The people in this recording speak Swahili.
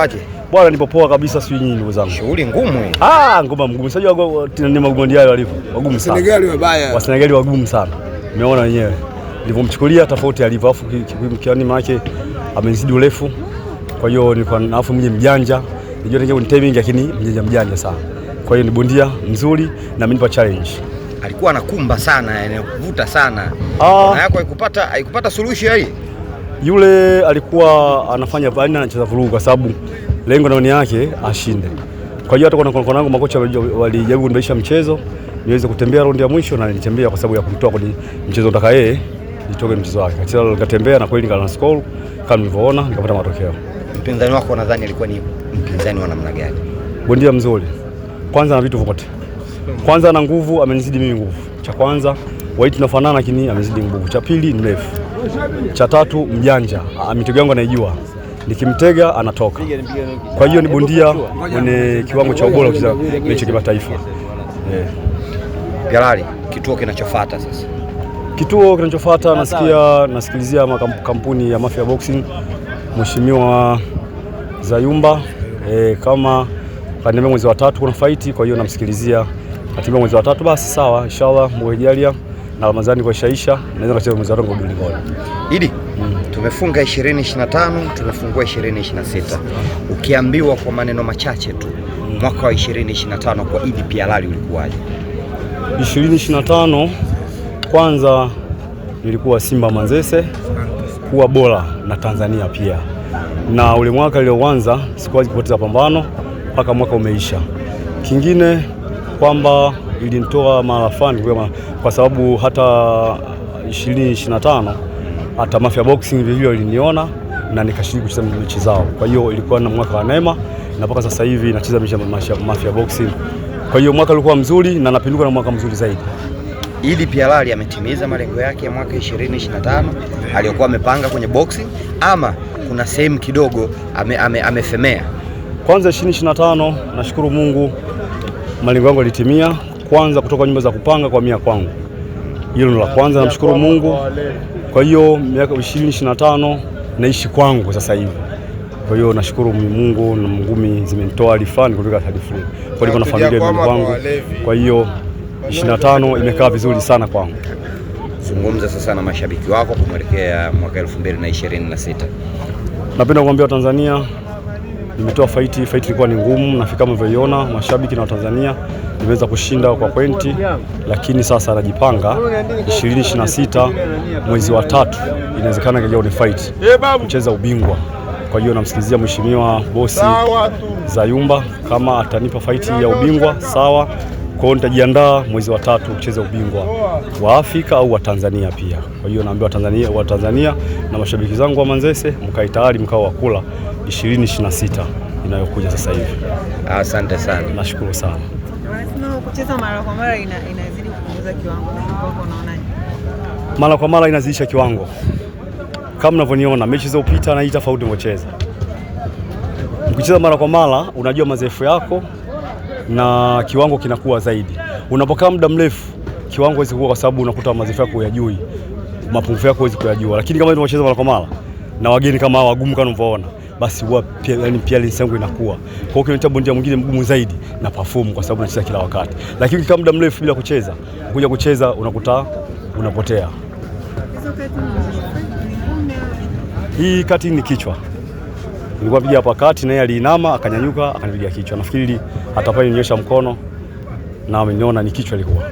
Aje. Bwana nipo poa kabisa, sio nyinyi ndugu zangu. Shughuli ngumu hii. Ngoma ngumu. Sasa ni magumu walivyo. Wagumu sana. Senegali wabaya. Wa Senegali wagumu sana. Umeona wenyewe. Nilipomchukulia tofauti alivyo, afu kiani maana amezidi urefu. Kwa hiyo nilikuwa afu mje mjanja. Nijua ni timing lakini mjanja sana. Kwa hiyo ni bondia mzuri na amenipa challenge. Alikuwa anakumba sana, yani kuvuta sana. Na yako haikupata solution hii. Yule alikuwa anafanya vani, anacheza vurugu kwa sababu lengo na nia yake ashinde. Kwa hiyo hata kwa nangu makocha walijaribu kunibadilisha mchezo niweze kutembea raundi ya mwisho, na nilitembea kwa sababu ya kumtoa kwenye mchezo nataka yeye nitoke mchezo wake. Katika nikatembea na kweli nikala score kama nilivyoona, nikapata matokeo. Mpinzani wako nadhani alikuwa ni mpinzani wa namna gani? Bondia mzuri. Kwanza na vitu vyote. Kwanza na nguvu, amenizidi mimi nguvu. Cha kwanza weight tunafanana lakini amezidi nguvu. Cha pili ni mrefu. Cha tatu mjanja. Mitego yangu anaijua. Nikimtega anatoka. Kwa hiyo ni bondia mwenye kiwango cha ubora kucheza mechi ya kimataifa. Jalali, kituo kinachofuata sasa. Kituo kinachofuata nasikilizia kampuni ya Mafia Boxing, Mheshimiwa Zayumba kama kaniambia mwezi wa 3 kuna fight, kwa hiyo namsikilizia. Katiba mwezi wa 3 basi sawa, inshallah Mungu ajalia na Ramadhani kwa shaisha naweza kucheza mwezi wa 5 kwa Duligoli. Idi, tumefunga 2025, tumefungua 2026. Ukiambiwa kwa maneno machache tu, mwaka wa 2025 kwa Idi Pialali ulikuwaje? 2025 kwanza nilikuwa Simba Manzese kuwa bora na Tanzania pia. Na ule mwaka ulioanza sikuwahi kupoteza pambano mpaka mwaka umeisha. Kingine kwamba ilinitoa marafani kwa sababu hata 2025 hata Mafia Boxing vile iliniona na nikashiriki kucheza mechi zao. Kwa hiyo ilikuwa na mwaka wa neema na mpaka sasa hivi nacheza mechi ya Mafia Boxing. Kwa hiyo mwaka ulikuwa mzuri na napinduka na mwaka mzuri zaidi. Idi Pialali ametimiza malengo yake ya mwaka 2025 aliyokuwa amepanga kwenye boxing, ama kuna sehemu kidogo amefemea? Kwanza 2025 nashukuru Mungu malengo yangu yalitimia. Kwanza kutoka nyumba za kupanga kwa mia kwangu, hilo la kwanza, namshukuru Mungu. Kwa hiyo miaka 2025 naishi kwangu sasa hivi. Kwa hiyo nashukuru Mungu na ngumi zimenitoa alifani kutoka hadi free. Kwa hiyo na familia yangu. Kwa hiyo 25 imekaa vizuri sana kwangu. Zungumza sasa na mashabiki wako kuelekea mwaka 2026. Napenda kuambia Tanzania nimetoa fight ilikuwa ni ngumu, na kama mlivyoiona mashabiki na Tanzania nimeweza kushinda kwa pointi, lakini sasa najipanga 2026 mwezi wa 3 inawezekana kaja ni fight kucheza ubingwa. Kwa hiyo namsikilizia Mheshimiwa bosi Zayumba kama atanipa fight ya ubingwa sawa. Kwa hiyo nitajiandaa mwezi wa 3 kucheza ubingwa wa Afrika au wa Tanzania pia. Kwa hiyo naambia wa Tanzania na mashabiki zangu wa Manzese mkae tayari, mkao wa kula 2026 inayokuja sasa hivi. Asante sana. Nashukuru sana. Kucheza mara kwa mara inazidi kupunguza kiwango, kwa unaonaje? Mara kwa mara inazidisha kiwango. Kama mnavyoniona mechi za upita na hii tofauti mcheza. Ukicheza mara kwa mara unajua mazoezi yako na kiwango kinakuwa zaidi. Unapokaa muda mrefu kiwango hawezi kuwa, kwa sababu unakuta mazoezi yako hayajui, mapungufu yako hawezi kuyajua. Lakini kama tunacheza mara kwa mara na wageni kama hawa wagumu kama unavyoona, basi huwa pia pia lengo inakuwa. Kwa hiyo kinaacha bondia mwingine mgumu zaidi na perform, kwa sababu unacheza kila wakati. Lakini kama muda mrefu bila kucheza, kuja kucheza unakuta unapotea. Hii kati ni kichwa. Nilikuwa piga hapa kati na yeye aliinama akanyanyuka akanipiga kichwa. Nafikiri hata pale ninyosha mkono na ameniona ni kichwa ilikuwa.